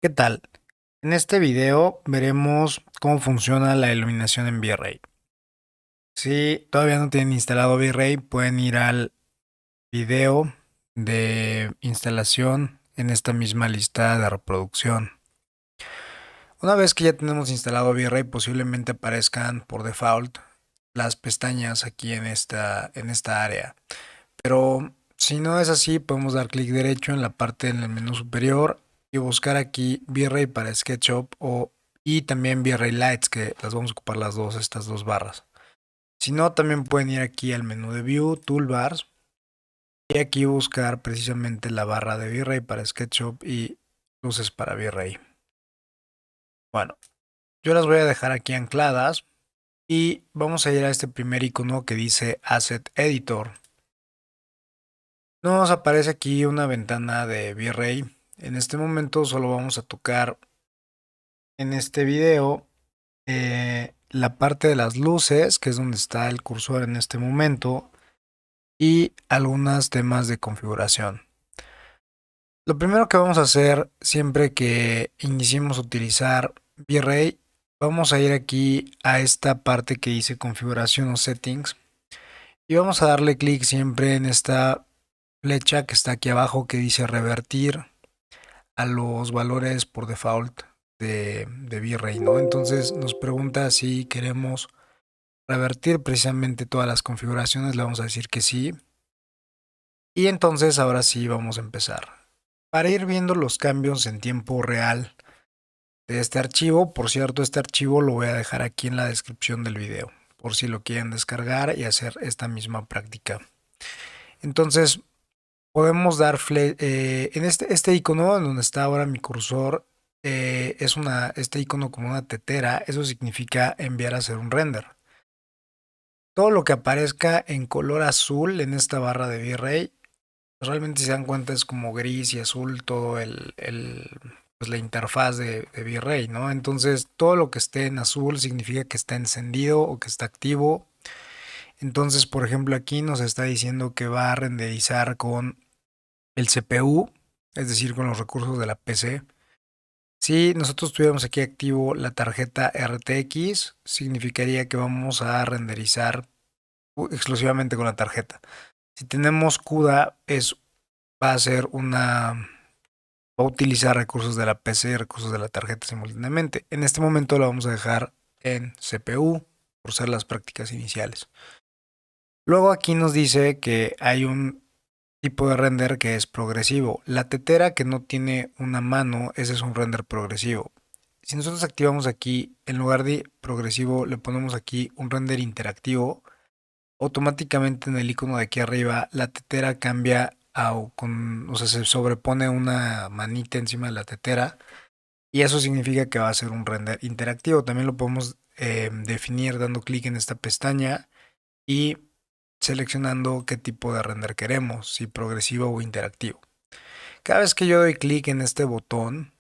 ¿Qué tal? En este video veremos cómo funciona la iluminación en V-Ray. Si todavía no tienen instalado V-Ray, pueden ir al video de instalación en esta misma lista de reproducción. Una vez que ya tenemos instalado V-Ray, posiblemente aparezcan por default las pestañas aquí en esta área. Pero si no es así, podemos dar clic derecho en la parte en el menú superior y buscar aquí V-Ray para SketchUp y también V-Ray Lights, que las vamos a ocupar estas dos barras. Si no, también pueden ir aquí al menú de View, Toolbars, y aquí buscar precisamente la barra de V-Ray para SketchUp y luces para V-Ray. Bueno, yo las voy a dejar aquí ancladas y vamos a ir a este primer icono que dice Asset Editor. Nos aparece aquí una ventana de V-Ray. En este momento solo vamos a tocar en este video la parte de las luces, que es donde está el cursor en este momento, y algunos temas de configuración. Lo primero que vamos a hacer siempre que iniciemos a utilizar V-Ray, vamos a ir aquí a esta parte que dice configuración o settings y vamos a darle clic siempre en esta flecha que está aquí abajo que dice revertir a los valores por default de V-Ray, ¿no? Entonces nos pregunta si queremos revertir precisamente todas las configuraciones, le vamos a decir que sí. Y entonces ahora sí vamos a empezar. Para ir viendo los cambios en tiempo real de este archivo, por cierto, este archivo lo voy a dejar aquí en la descripción del video, por si lo quieren descargar y hacer esta misma práctica. Entonces, podemos dar en este icono en donde está ahora mi cursor, este icono como una tetera, eso significa enviar a hacer un render. Todo lo que aparezca en color azul en esta barra de V-Ray, realmente si se dan cuenta es como gris y azul todo pues la interfaz de V-Ray, ¿no? Entonces todo lo que esté en azul significa que está encendido o que está activo. Entonces, por ejemplo, aquí nos está diciendo que va a renderizar con el CPU, es decir, con los recursos de la PC. Si nosotros tuviéramos aquí activo la tarjeta RTX, significaría que vamos a renderizar exclusivamente con la tarjeta. Si tenemos CUDA, va a ser va a utilizar recursos de la PC y recursos de la tarjeta simultáneamente. En este momento lo vamos a dejar en CPU por ser las prácticas iniciales. Luego aquí nos dice que hay un tipo de render que es progresivo. La tetera que no tiene una mano, ese es un render progresivo. Si nosotros activamos aquí, en lugar de progresivo, le ponemos aquí un render interactivo, automáticamente en el icono de aquí arriba, la tetera cambia o sea, se sobrepone una manita encima de la tetera y eso significa que va a ser un render interactivo. También lo podemos definir dando clic en esta pestaña y seleccionando qué tipo de render queremos, si progresivo o interactivo. Cada vez que yo doy clic en este botón,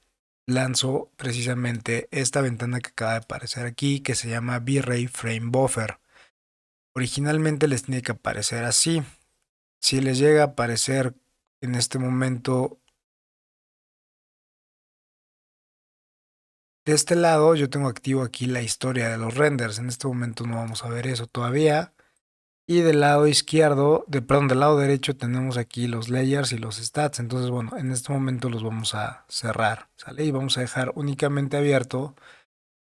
lanzo precisamente esta ventana que acaba de aparecer aquí, que se llama V-Ray Frame Buffer. Originalmente les tiene que aparecer así. Si les llega a aparecer en este momento de este lado, yo tengo activo aquí la historia de los renders. En este momento no vamos a ver eso todavía. Y del lado izquierdo, perdón, del lado derecho tenemos aquí los layers y los stats. Entonces, bueno, en este momento los vamos a cerrar, ¿sale? Y vamos a dejar únicamente abierto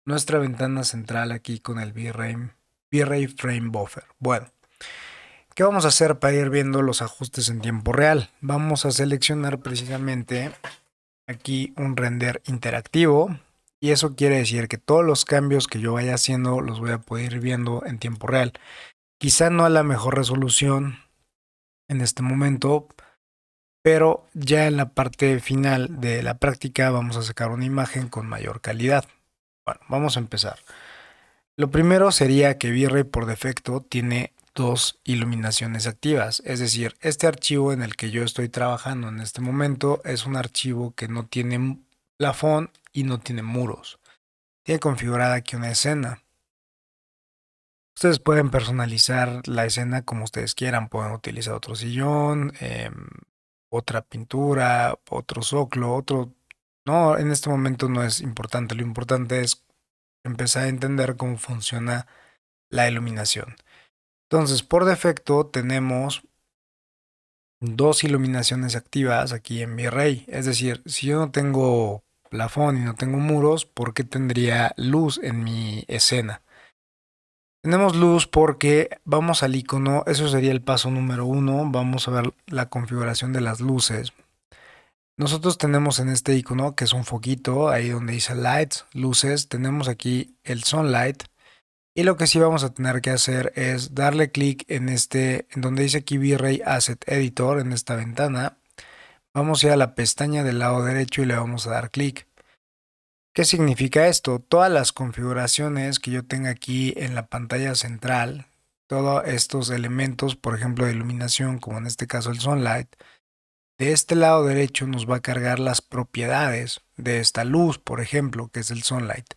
nuestra ventana central aquí con el V-Ray Frame Buffer. Bueno, ¿qué vamos a hacer para ir viendo los ajustes en tiempo real? Vamos a seleccionar precisamente aquí un render interactivo. Y eso quiere decir que todos los cambios que yo vaya haciendo los voy a poder ir viendo en tiempo real. Quizá no a la mejor resolución en este momento, pero ya en la parte final de la práctica vamos a sacar una imagen con mayor calidad. Bueno, vamos a empezar. Lo primero sería que V-Ray por defecto tiene dos iluminaciones activas, es decir, este archivo en el que yo estoy trabajando en este momento es un archivo que no tiene plafón y no tiene muros. Tiene configurada aquí una escena. Ustedes pueden personalizar la escena como ustedes quieran. Pueden utilizar otro sillón, otra pintura, otro zoclo, otro No, en este momento no es importante. Lo importante es empezar a entender cómo funciona la iluminación. Entonces, por defecto tenemos dos iluminaciones activas aquí en V-Ray. Es decir, si yo no tengo plafón y no tengo muros, ¿por qué tendría luz en mi escena? Tenemos luz porque vamos al icono, eso sería el paso número 1. Vamos a ver la configuración de las luces. Nosotros tenemos en este icono, que es un foquito, ahí donde dice Lights, luces, tenemos aquí el Sunlight. Y lo que sí vamos a tener que hacer es darle clic en donde dice aquí V-Ray Asset Editor, en esta ventana. Vamos a ir a la pestaña del lado derecho y le vamos a dar clic. ¿Qué significa esto? Todas las configuraciones que yo tenga aquí en la pantalla central, todos estos elementos, por ejemplo, de iluminación, como en este caso el Sunlight, de este lado derecho nos va a cargar las propiedades de esta luz, por ejemplo, que es el Sunlight.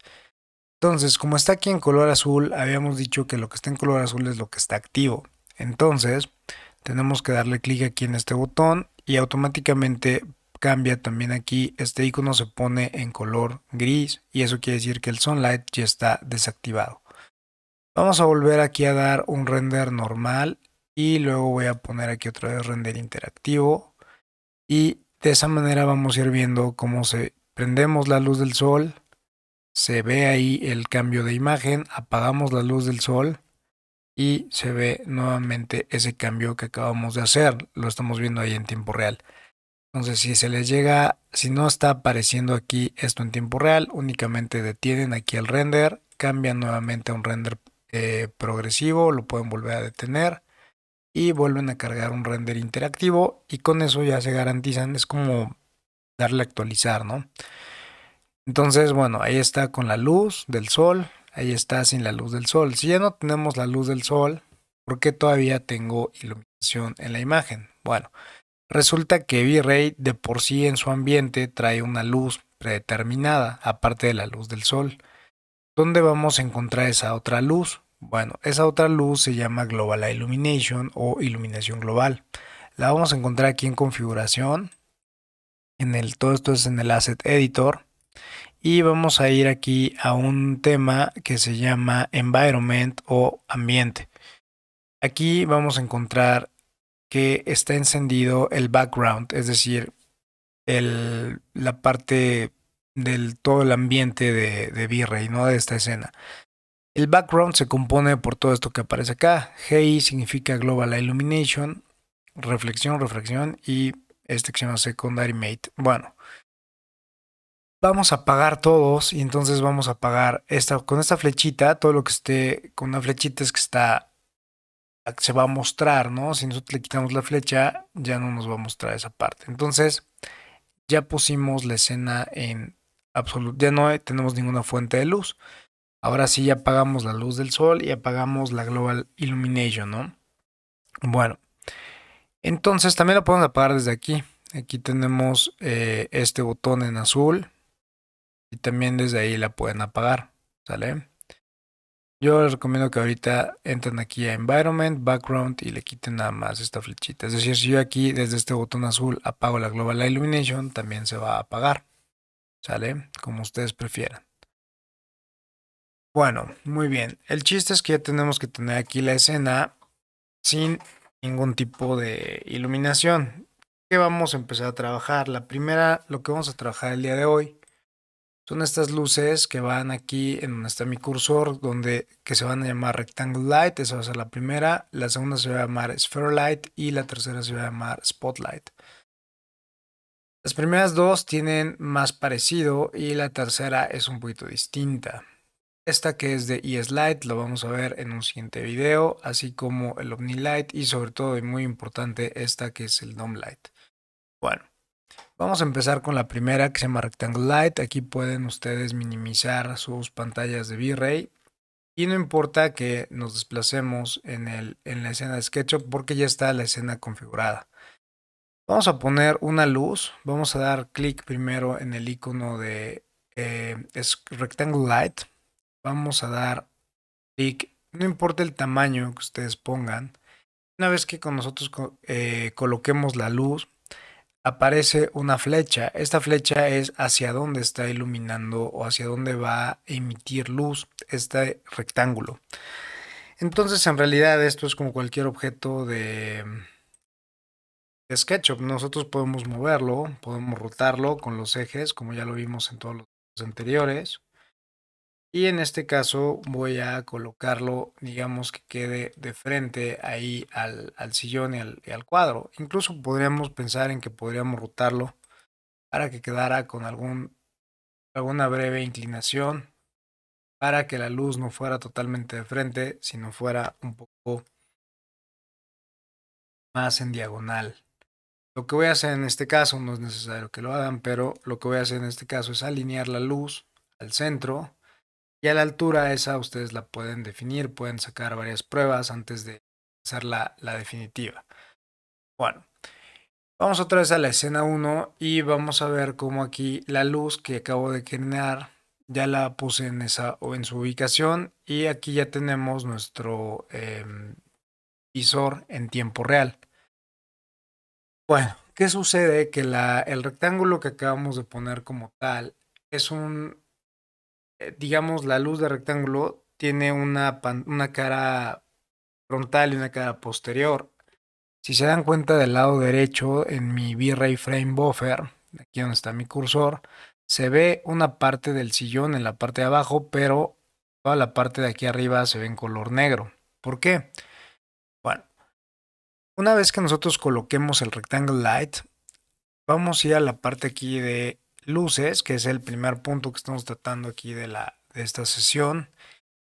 Entonces, como está aquí en color azul, habíamos dicho que lo que está en color azul es lo que está activo. Entonces, tenemos que darle clic aquí en este botón y automáticamente cambia también aquí. Este icono se pone en color gris y eso quiere decir que el Sunlight ya está desactivado. Vamos a volver aquí a dar un render normal y luego voy a poner aquí otra vez render interactivo. Y de esa manera vamos a ir viendo cómo se prendemos la luz del sol, se ve ahí el cambio de imagen, apagamos la luz del sol y se ve nuevamente ese cambio que acabamos de hacer. Lo estamos viendo ahí en tiempo real. Entonces, si se les llega, si no está apareciendo aquí esto en tiempo real, únicamente detienen aquí el render, cambian nuevamente a un render progresivo, lo pueden volver a detener y vuelven a cargar un render interactivo y con eso ya se garantizan, es como darle a actualizar, ¿no? Entonces, bueno, ahí está con la luz del sol, ahí está sin la luz del sol. Si ya no tenemos la luz del sol, ¿por qué todavía tengo iluminación en la imagen? Bueno, resulta que V-Ray de por sí en su ambiente trae una luz predeterminada, aparte de la luz del sol. ¿Dónde vamos a encontrar esa otra luz? Bueno, esa otra luz se llama Global Illumination o iluminación global. La vamos a encontrar aquí en configuración. Todo esto es en el Asset Editor. Y vamos a ir aquí a un tema que se llama Environment o ambiente. Aquí vamos a encontrar que está encendido el background, es decir, la parte del todo el ambiente de V-Ray, ¿no? De esta escena. El background se compone por todo esto que aparece acá. GI significa Global Illumination, reflexión y este que se llama Secondary Mate. Bueno, vamos a apagar todos y entonces vamos a apagar con esta flechita, todo lo que esté con una flechita es que se va a mostrar, ¿no? Si nosotros le quitamos la flecha, ya no nos va a mostrar esa parte. Entonces, ya pusimos la escena en absoluto, ya no tenemos ninguna fuente de luz. Ahora sí ya apagamos la luz del sol y apagamos la Global Illumination, ¿no? Bueno, entonces también la podemos apagar desde aquí. Aquí tenemos este botón en azul y también desde ahí la pueden apagar, ¿sale? Yo les recomiendo que ahorita entren aquí a Environment, Background y le quiten nada más esta flechita. Es decir, si yo aquí desde este botón azul apago la Global Illumination, también se va a apagar, ¿sale? Como ustedes prefieran. Bueno, muy bien. El chiste es que ya tenemos que tener aquí la escena sin ningún tipo de iluminación. ¿Qué vamos a empezar a trabajar? La primera, lo que vamos a trabajar el día de hoy son estas luces que van aquí en donde está mi cursor, que se van a llamar Rectangle Light. Esa va a ser la primera. La segunda se va a llamar Sphere Light y la tercera se va a llamar Spotlight. Las primeras dos tienen más parecido y la tercera es un poquito distinta. Esta que es de ES-Light lo vamos a ver en un siguiente video, así como el Omni-Light y sobre todo y muy importante esta que es el Dome-Light. Bueno, vamos a empezar con la primera que se llama Rectangle Light. Aquí pueden ustedes minimizar sus pantallas de V-Ray y no importa que nos desplacemos en la escena de SketchUp porque ya está la escena configurada. Vamos a poner una luz, vamos a dar clic primero en el icono de Rectangle Light. Vamos a dar clic, no importa el tamaño que ustedes pongan. Una vez que con nosotros coloquemos la luz, aparece una flecha. Esta flecha es hacia dónde está iluminando o hacia dónde va a emitir luz este rectángulo. Entonces, en realidad esto es como cualquier objeto de SketchUp. Nosotros podemos moverlo, podemos rotarlo con los ejes, como ya lo vimos en todos los anteriores. Y en este caso voy a colocarlo, digamos que quede de frente ahí al sillón y al cuadro. Incluso podríamos pensar en que podríamos rotarlo para que quedara con alguna breve inclinación, para que la luz no fuera totalmente de frente, sino fuera un poco más en diagonal. Lo que voy a hacer en este caso, no es necesario que lo hagan, pero lo que voy a hacer en este caso es alinear la luz al centro. Y a la altura esa ustedes la pueden definir, pueden sacar varias pruebas antes de hacer la definitiva. Bueno, vamos otra vez a la escena 1 y vamos a ver cómo aquí la luz que acabo de generar ya la puse en esa o en su ubicación y aquí ya tenemos nuestro visor en tiempo real. Bueno, ¿qué sucede? Que el rectángulo que acabamos de poner como tal es digamos, la luz de rectángulo tiene una cara frontal y una cara posterior. Si se dan cuenta del lado derecho en mi V-Ray Frame Buffer, aquí donde está mi cursor, se ve una parte del sillón en la parte de abajo, pero toda la parte de aquí arriba se ve en color negro. ¿Por qué? Bueno, una vez que nosotros coloquemos el Rectangle Light, vamos a ir a la parte aquí de luces, que es el primer punto que estamos tratando aquí de esta sesión.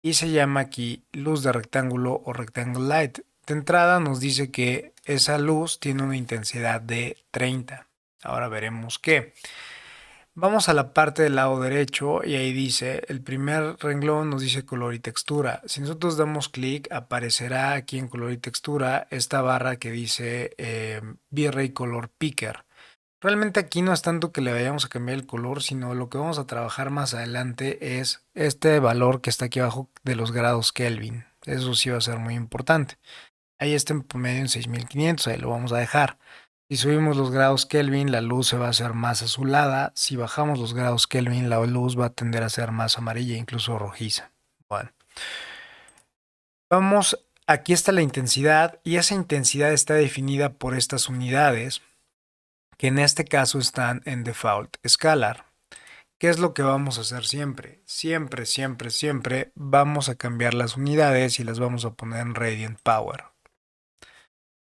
Y se llama aquí luz de rectángulo o rectangle light. De entrada nos dice que esa luz tiene una intensidad de 30. Ahora veremos qué. Vamos a la parte del lado derecho y ahí dice, el primer renglón nos dice color y textura. Si nosotros damos clic, aparecerá aquí en color y textura esta barra que dice V-Ray Color Picker. Realmente aquí no es tanto que le vayamos a cambiar el color, sino lo que vamos a trabajar más adelante es este valor que está aquí abajo de los grados Kelvin. Eso sí va a ser muy importante. Ahí está en promedio en 6500, ahí lo vamos a dejar. Si subimos los grados Kelvin, la luz se va a hacer más azulada. Si bajamos los grados Kelvin, la luz va a tender a ser más amarilla, incluso rojiza. Bueno, vamos, aquí está la intensidad y esa intensidad está definida por estas unidades que en este caso están en default scalar. ¿Qué es lo que vamos a hacer siempre? Siempre, siempre, siempre vamos a cambiar las unidades y las vamos a poner en radiant power.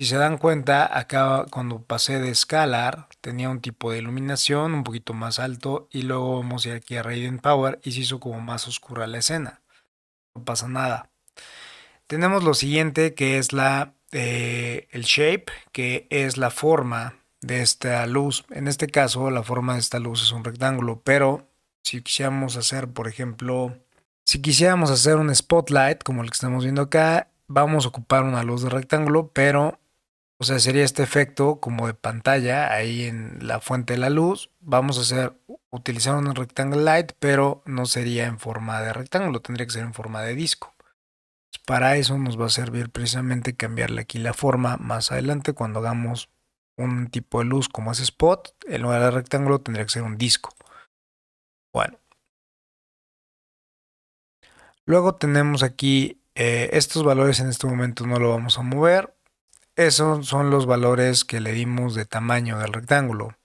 Si se dan cuenta, acá cuando pasé de scalar tenía un tipo de iluminación un poquito más alto y luego vamos a ir aquí a radiant power y se hizo como más oscura la escena. No pasa nada. Tenemos lo siguiente que es el shape, que es la forma de esta luz. En este caso, la forma de esta luz es un rectángulo, pero si quisiéramos hacer, por ejemplo, si quisiéramos hacer un spotlight, como el que estamos viendo acá, vamos a ocupar una luz de rectángulo, pero, o sea, sería este efecto como de pantalla ahí en la fuente de la luz. Vamos a utilizar un rectangle light, pero no sería en forma de rectángulo, tendría que ser en forma de disco. Para eso nos va a servir precisamente cambiarle aquí la forma más adelante cuando hagamos un tipo de luz como es spot, en lugar de rectángulo tendría que ser un disco. Bueno, luego tenemos aquí estos valores en este momento no lo vamos a mover. Esos son los valores que le dimos de tamaño del rectángulo.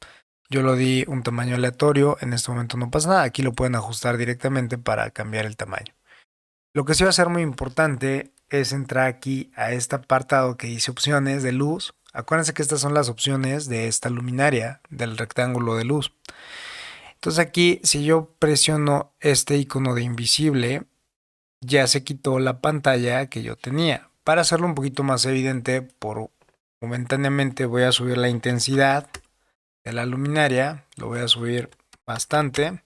Yo lo di un tamaño aleatorio, en este momento no pasa nada, aquí lo pueden ajustar directamente para cambiar el tamaño. Lo que sí va a ser muy importante es entrar aquí a este apartado que dice opciones de luz. Acuérdense que estas son las opciones de esta luminaria del rectángulo de luz. Entonces aquí si yo presiono este icono de invisible, ya se quitó la pantalla que yo tenía. Para hacerlo un poquito más evidente, momentáneamente voy a subir la intensidad de la luminaria. Lo voy a subir bastante.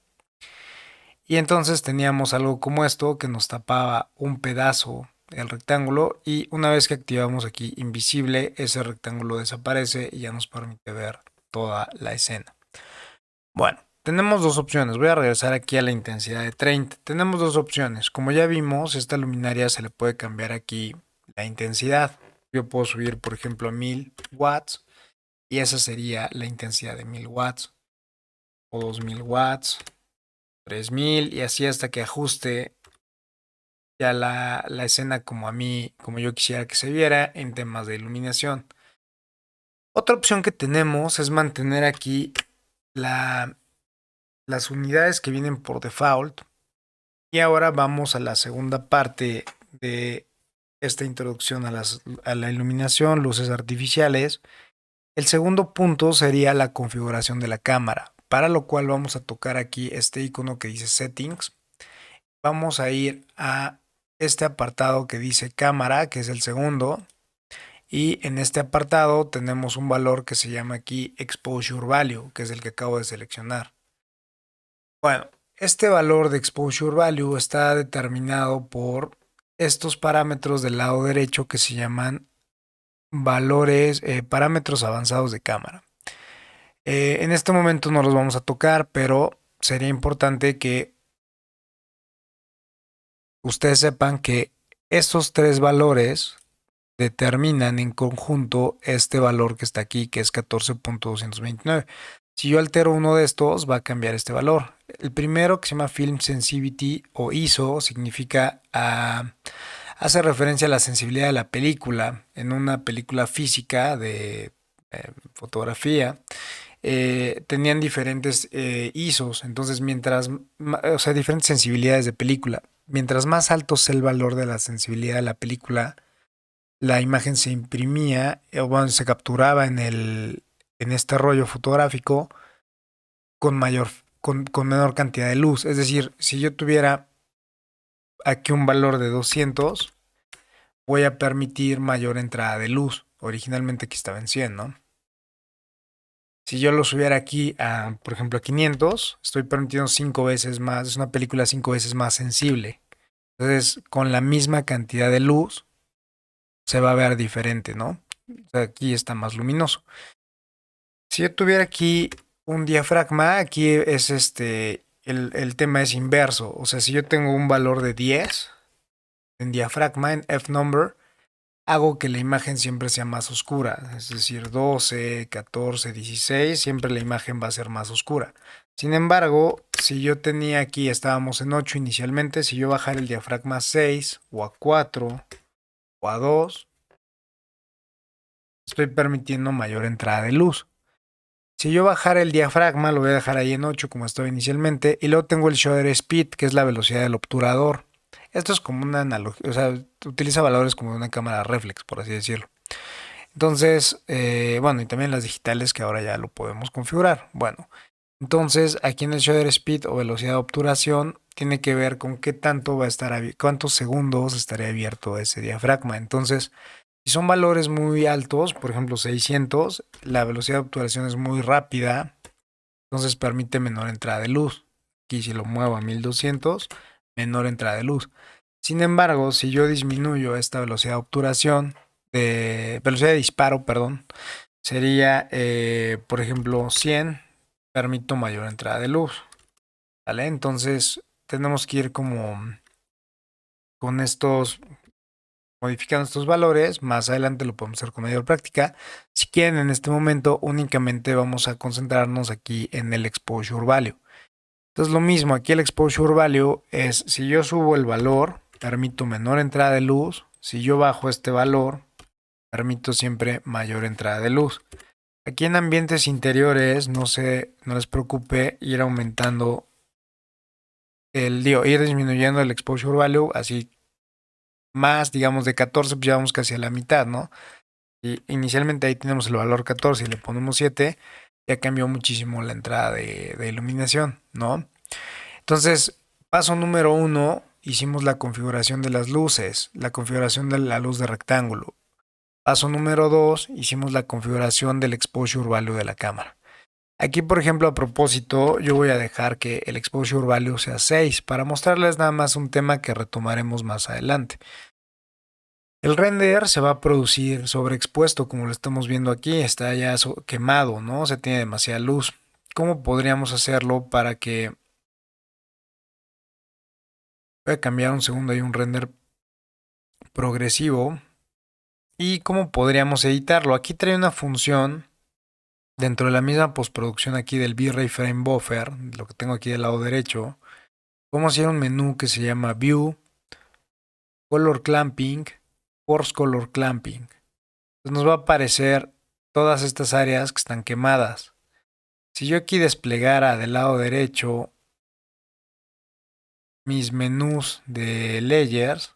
Y entonces teníamos algo como esto que nos tapaba un pedazo del rectángulo y una vez que activamos aquí invisible, ese rectángulo desaparece y ya nos permite ver toda la escena. Bueno, tenemos dos opciones. Voy a regresar aquí a la intensidad de 30. Tenemos dos opciones. Como ya vimos, esta luminaria se le puede cambiar aquí la intensidad. Yo puedo subir, por ejemplo, a 1000 watts y esa sería la intensidad de 1000 watts o 2000 watts, 3000 y así hasta que ajuste ya la escena como a mí, como yo quisiera que se viera en temas de iluminación. Otra opción que tenemos es mantener aquí las unidades que vienen por default. Y ahora vamos a la segunda parte de esta introducción a la iluminación, luces artificiales. El segundo punto sería la configuración de la cámara, para lo cual vamos a tocar aquí este icono que dice Settings. Vamos a ir a este apartado que dice cámara, que es el segundo. Y en este apartado tenemos un valor que se llama aquí Exposure Value, que es el que acabo de seleccionar. Bueno, este valor de Exposure Value está determinado por estos parámetros del lado derecho que se llaman parámetros avanzados de cámara. En este momento no los vamos a tocar, pero sería importante que ustedes sepan que estos tres valores determinan en conjunto este valor que está aquí, que es 14.229. Si yo altero uno de estos, va a cambiar este valor. El primero, que se llama Film Sensitivity o ISO, significa, hace referencia a la sensibilidad de la película. En una película física de fotografía, tenían diferentes ISOs, entonces o sea, diferentes sensibilidades de película. Mientras más alto sea el valor de la sensibilidad de la película, la imagen se imprimía, o bueno, se capturaba en este rollo fotográfico con menor cantidad de luz. Es decir, si yo tuviera aquí un valor de 200, voy a permitir mayor entrada de luz. Originalmente aquí estaba en 100, ¿no? Si yo lo subiera aquí a, por ejemplo, a 500, estoy permitiendo 5 veces más, es una película 5 veces más sensible. Entonces, con la misma cantidad de luz, se va a ver diferente, ¿no? O sea, aquí está más luminoso. Si yo tuviera aquí un diafragma, aquí es el tema es inverso. O sea, si yo tengo un valor de 10 en diafragma, en F-number, hago que la imagen siempre sea más oscura. Es decir, 12, 14, 16, siempre la imagen va a ser más oscura. Sin embargo, si yo tenía aquí, estábamos en 8 inicialmente, si yo bajara el diafragma a 6 o a 4 o a 2, estoy permitiendo mayor entrada de luz. Si yo bajara el diafragma, lo voy a dejar ahí en 8 como estaba inicialmente. Y luego tengo el shutter speed, que es la velocidad del obturador. Esto es como una analogía, o sea, utiliza valores como de una cámara reflex, por así decirlo. Entonces, bueno, y también las digitales que ahora ya lo podemos configurar. Bueno, entonces aquí en el shutter speed o velocidad de obturación tiene que ver con qué tanto va a estar, cuántos segundos estaría abierto ese diafragma. Entonces, si son valores muy altos, por ejemplo 600, la velocidad de obturación es muy rápida, entonces permite menor entrada de luz. Aquí si lo muevo a 1200, menor entrada de luz. Sin embargo, si yo disminuyo esta velocidad de obturación, velocidad de disparo, perdón, sería, por ejemplo, 100, permito mayor entrada de luz. ¿Vale? Entonces tenemos que ir como con estos modificando estos valores. Más adelante lo podemos hacer con mayor práctica. Si quieren, en este momento únicamente vamos a concentrarnos aquí en el exposure value. Entonces lo mismo, aquí el exposure value es si yo subo el valor, permito menor entrada de luz. Si yo bajo este valor, permito siempre mayor entrada de luz. Aquí en ambientes interiores, no les preocupe ir aumentando ir disminuyendo el exposure value, así más, digamos, de 14, pues ya vamos casi a la mitad, ¿no? Y inicialmente ahí tenemos el valor 14 y le ponemos 7, ya cambió muchísimo la entrada de iluminación, ¿no? Entonces, paso número 1, hicimos la configuración de las luces, la configuración de la luz de rectángulo. Paso número 2, hicimos la configuración del exposure value de la cámara. Aquí, por ejemplo, a propósito, yo voy a dejar que el exposure value sea 6 para mostrarles nada más un tema que retomaremos más adelante. El render se va a producir sobreexpuesto, como lo estamos viendo aquí, está ya quemado, ¿no? Se tiene demasiada luz. ¿Cómo podríamos hacerlo para que... Voy a cambiar un segundo, hay un render progresivo. ¿Y cómo podríamos editarlo? Aquí trae una función Dentro de la misma postproducción aquí del V-Ray Frame Buffer, lo que tengo aquí del lado derecho, vamos a ir a un menú que se llama View, Color Clamping, Force Color Clamping. Entonces nos va a aparecer todas estas áreas que están quemadas. Si yo aquí desplegara del lado derecho mis menús de layers,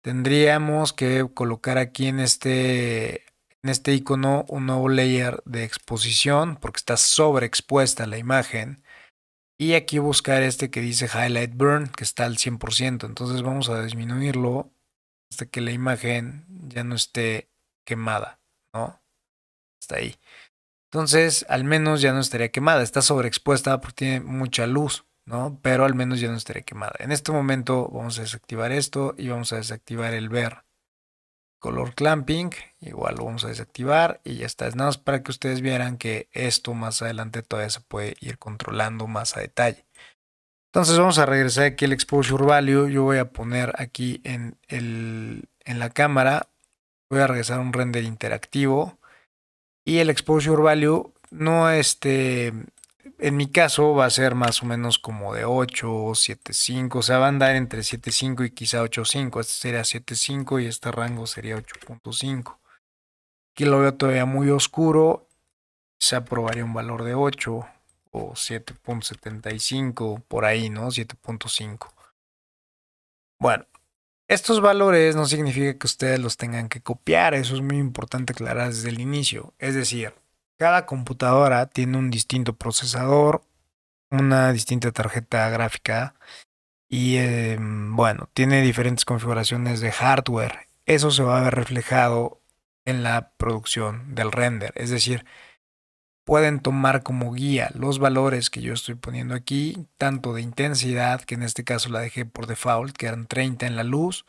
tendríamos que colocar aquí en este icono un nuevo layer de exposición porque está sobreexpuesta la imagen. Y aquí buscar este que dice Highlight Burn, que está al 100%. Entonces vamos a disminuirlo hasta que la imagen ya no esté quemada, ¿no? Está ahí. Entonces, al menos ya no estaría quemada. Está sobreexpuesta porque tiene mucha luz, ¿no? Pero al menos ya no estaría quemada. En este momento vamos a desactivar esto y vamos a desactivar el ver color clamping. Igual lo vamos a desactivar y ya está. Es nada más para que ustedes vieran que esto más adelante todavía se puede ir controlando más a detalle. Entonces vamos a regresar aquí al exposure value. Yo voy a poner aquí en la cámara, voy a regresar a un render interactivo. Y el exposure value no en mi caso va a ser más o menos como de 8, 7.5, o sea, va a andar entre 7.5 y quizá 8.5. Este sería 7.5 y este rango sería 8.5. Aquí lo veo todavía muy oscuro, se aprobaría un valor de 8 o 7.75 por ahí, ¿no? 7.5. Bueno, estos valores no significa que ustedes los tengan que copiar, eso es muy importante aclarar desde el inicio. Es decir, cada computadora tiene un distinto procesador, una distinta tarjeta gráfica y bueno, tiene diferentes configuraciones de hardware. Eso se va a ver reflejado en la producción del render. Es decir, pueden tomar como guía los valores que yo estoy poniendo aquí, tanto de intensidad, que en este caso la dejé por default, que eran 30 en la luz,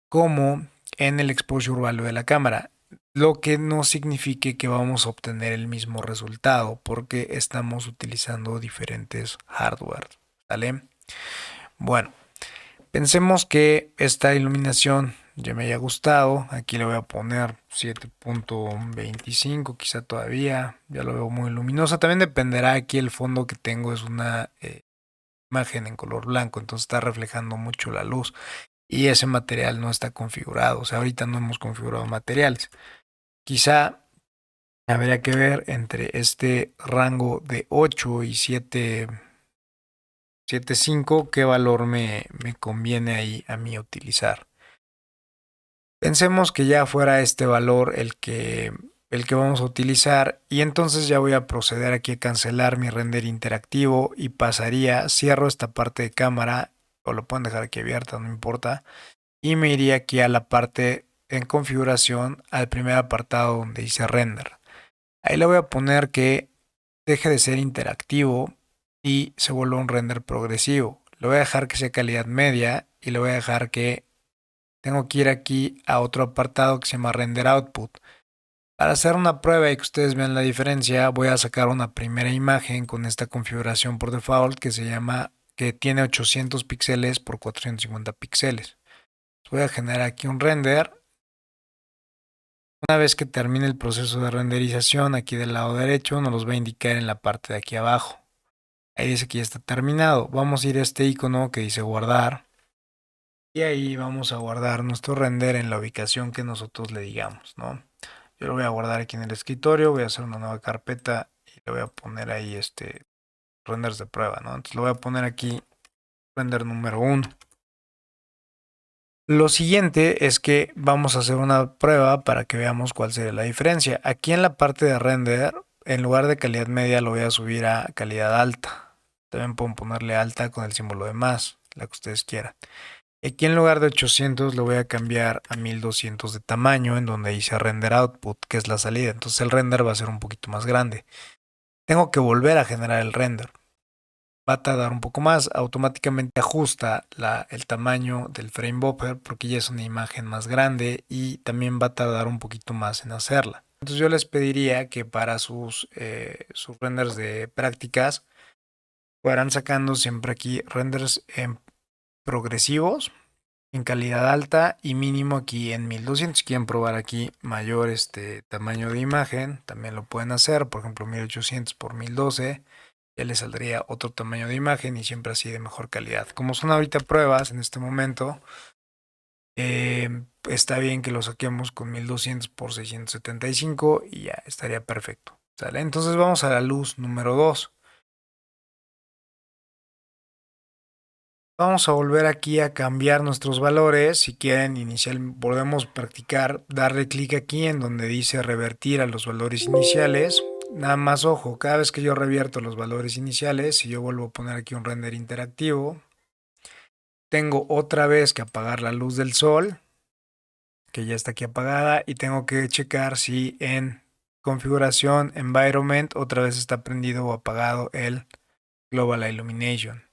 como en el exposure value de la cámara, lo que no signifique que vamos a obtener el mismo resultado porque estamos utilizando diferentes hardware, ¿vale? Bueno, pensemos que esta iluminación ya me haya gustado, aquí le voy a poner 7.25 quizá todavía, ya lo veo muy luminosa, también dependerá aquí el fondo que tengo es una imagen en color blanco, entonces está reflejando mucho la luz y ese material no está configurado. O sea, ahorita no hemos configurado materiales. Quizá habría que ver entre este rango de 8 y 7.5 qué valor me conviene ahí a mí utilizar. Pensemos que ya fuera este valor el que vamos a utilizar y entonces ya voy a proceder aquí a cancelar mi render interactivo y pasaría, cierro esta parte de cámara o lo pueden dejar aquí abierta, no importa, y me iría aquí a la parte en configuración, al primer apartado donde dice render. Ahí le voy a poner que deje de ser interactivo y se vuelva un render progresivo. Le voy a dejar que sea calidad media y le voy a dejar que tengo que ir aquí a otro apartado que se llama render output. Para hacer una prueba y que ustedes vean la diferencia, voy a sacar una primera imagen con esta configuración por default que tiene 800 píxeles por 450 píxeles. Voy a generar aquí un render. Una vez que termine el proceso de renderización, aquí del lado derecho nos los va a indicar en la parte de aquí abajo. Ahí dice que ya está terminado. Vamos a ir a este icono que dice guardar. Y ahí vamos a guardar nuestro render en la ubicación que nosotros le digamos, ¿no? Yo lo voy a guardar aquí en el escritorio, voy a hacer una nueva carpeta y le voy a poner ahí renders de prueba, ¿no? Entonces lo voy a poner aquí render número 1. Lo siguiente es que vamos a hacer una prueba para que veamos cuál sería la diferencia. Aquí en la parte de render, en lugar de calidad media lo voy a subir a calidad alta. También pueden ponerle alta con el símbolo de más, la que ustedes quieran. Aquí en lugar de 800 lo voy a cambiar a 1200 de tamaño, en donde dice render output, que es la salida. Entonces el render va a ser un poquito más grande. Tengo que volver a generar el render. Va a tardar un poco más, automáticamente ajusta el tamaño del frame buffer porque ya es una imagen más grande y también va a tardar un poquito más en hacerla. Entonces yo les pediría que para sus renders de prácticas fueran sacando siempre aquí renders en progresivos en calidad alta y mínimo aquí en 1200. Si quieren probar aquí mayor tamaño de imagen, también lo pueden hacer. Por ejemplo, 1800 por 1012. Ya les saldría otro tamaño de imagen y siempre así de mejor calidad. Como son ahorita pruebas en este momento, está bien que lo saquemos con 1200 por 675 y ya estaría perfecto. ¿Sale? Entonces vamos a la luz número 2. Vamos a volver aquí a cambiar nuestros valores. Si quieren inicial, podemos practicar, darle clic aquí en donde dice revertir a los valores iniciales. Nada más ojo, cada vez que yo revierto los valores iniciales, si yo vuelvo a poner aquí un render interactivo, tengo otra vez que apagar la luz del sol, que ya está aquí apagada, y tengo que checar si en configuración environment otra vez está prendido o apagado el global illumination.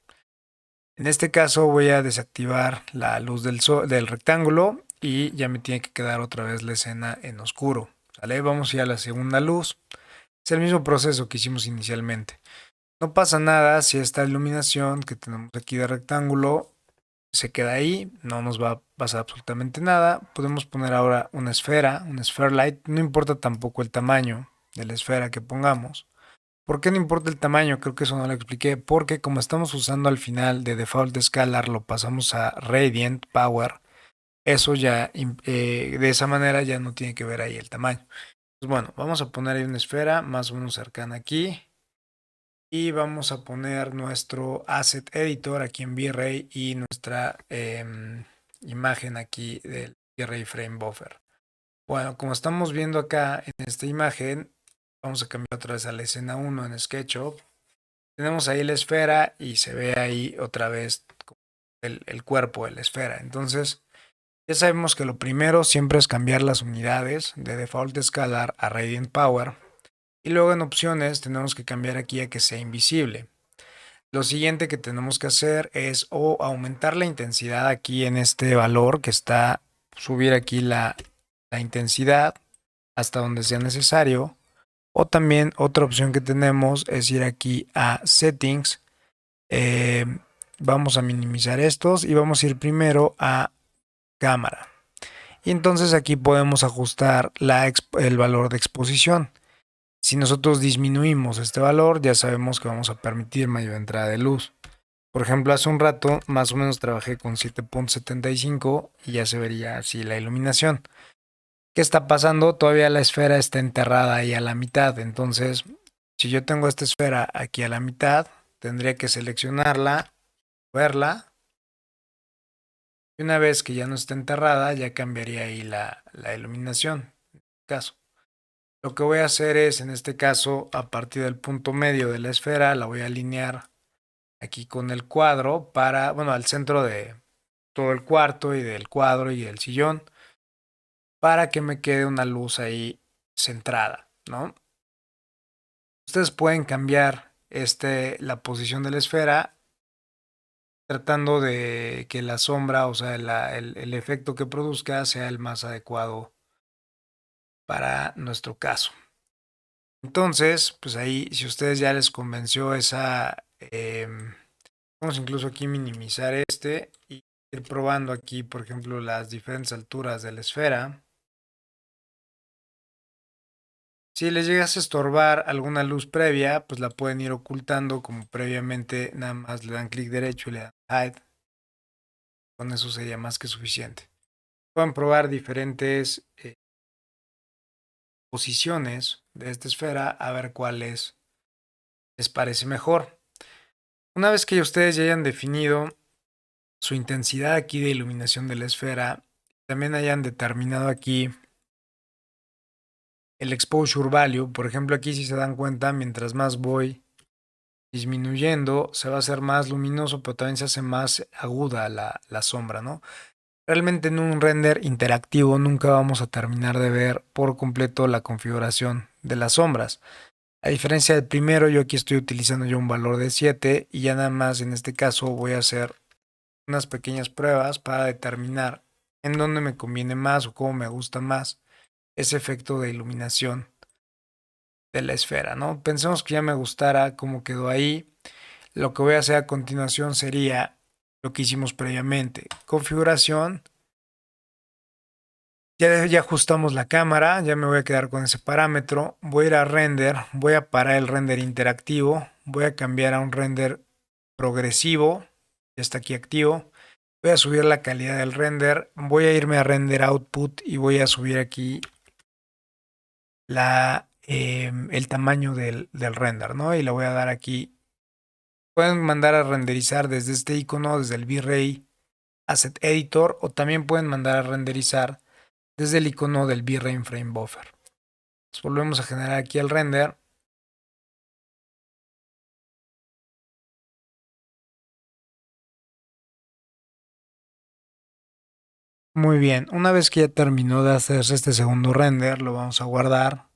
En este caso voy a desactivar la luz del rectángulo y ya me tiene que quedar otra vez la escena en oscuro. ¿Sale? Vamos a ir a la segunda luz. Es el mismo proceso que hicimos inicialmente. No pasa nada si esta iluminación que tenemos aquí de rectángulo se queda ahí, no nos va a pasar absolutamente nada. Podemos poner ahora una esfera, un sphere light, no importa tampoco el tamaño de la esfera que pongamos. ¿Por qué no importa el tamaño? Creo que eso no lo expliqué. Porque como estamos usando al final de default scalar, lo pasamos a radiant power. Eso ya, de esa manera ya no tiene que ver ahí el tamaño. Pues bueno, vamos a poner ahí una esfera más o menos cercana aquí. Y vamos a poner nuestro asset editor aquí en V-Ray y nuestra imagen aquí del V-Ray frame buffer. Bueno, como estamos viendo acá en esta imagen, vamos a cambiar otra vez a la escena 1 en SketchUp. Tenemos ahí la esfera y se ve ahí otra vez el cuerpo de la esfera. Entonces, ya sabemos que lo primero siempre es cambiar las unidades de default scalar a radiant power. Y luego en opciones tenemos que cambiar aquí a que sea invisible. Lo siguiente que tenemos que hacer es o aumentar la intensidad aquí en este valor que está, subir aquí la intensidad hasta donde sea necesario. O también otra opción que tenemos es ir aquí a settings. Vamos a minimizar estos y vamos a ir primero a cámara. Y entonces aquí podemos ajustar el valor de exposición. Si nosotros disminuimos este valor, ya sabemos que vamos a permitir mayor entrada de luz. Por ejemplo, hace un rato más o menos trabajé con 7.75 y ya se vería así la iluminación. ¿Qué está pasando? Todavía la esfera está enterrada ahí a la mitad. Entonces, si yo tengo esta esfera aquí a la mitad, tendría que seleccionarla, verla. Y una vez que ya no está enterrada, ya cambiaría ahí la iluminación. En este caso. Lo que voy a hacer es, en este caso, a partir del punto medio de la esfera, la voy a alinear aquí con el cuadro para, bueno, al centro de todo el cuarto y del cuadro y del sillón, para que me quede una luz ahí centrada, ¿no? Ustedes pueden cambiar la posición de la esfera tratando de que la sombra, o sea, el efecto que produzca sea el más adecuado para nuestro caso. Entonces, pues ahí, si a ustedes ya les convenció vamos incluso aquí minimizar y ir probando aquí, por ejemplo, las diferentes alturas de la esfera. Si les llegas a estorbar alguna luz previa, pues la pueden ir ocultando como previamente nada más le dan clic derecho y le dan hide. Con eso sería más que suficiente. Pueden probar diferentes posiciones de esta esfera a ver cuál les parece mejor. Una vez que ustedes ya hayan definido su intensidad aquí de iluminación de la esfera, también hayan determinado aquí el exposure value. Por ejemplo, aquí si se dan cuenta, mientras más voy disminuyendo, se va a hacer más luminoso, pero también se hace más aguda la sombra, ¿no? Realmente en un render interactivo nunca vamos a terminar de ver por completo la configuración de las sombras. A diferencia del primero, yo aquí estoy utilizando yo un valor de 7 y ya nada más en este caso voy a hacer unas pequeñas pruebas para determinar en dónde me conviene más o cómo me gusta más ese efecto de iluminación de la esfera, ¿no? Pensemos que ya me gustara cómo quedó ahí. Lo que voy a hacer a continuación sería lo que hicimos previamente. Configuración. Ya ajustamos la cámara, ya me voy a quedar con ese parámetro. Voy a ir a render, voy a parar el render interactivo, voy a cambiar a un render progresivo, ya está aquí activo. Voy a subir la calidad del render, voy a irme a render output y voy a subir aquí el tamaño del render, ¿no? Y le voy a dar aquí. Pueden mandar a renderizar desde este icono, desde el V-Ray Asset Editor, o también pueden mandar a renderizar desde el icono del V-Ray Frame Buffer. Entonces volvemos a generar aquí el render. Muy bien, una vez que ya terminó de hacerse este segundo render, lo vamos a guardar.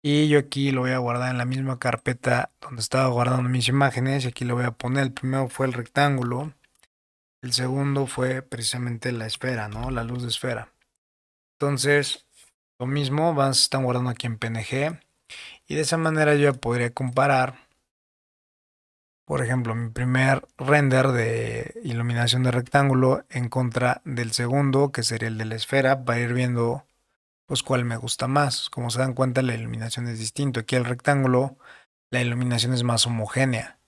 Y yo aquí lo voy a guardar en la misma carpeta donde estaba guardando mis imágenes. Y aquí lo voy a poner. El primero fue el rectángulo. El segundo fue precisamente la esfera, ¿no? La luz de esfera. Entonces, lo mismo, se están guardando aquí en PNG. Y de esa manera yo ya podría comparar, por ejemplo, mi primer render de iluminación de rectángulo en contra del segundo, que sería el de la esfera, para ir viendo pues cuál me gusta más. Como se dan cuenta, la iluminación es distinta. Aquí el rectángulo, la iluminación es más homogénea.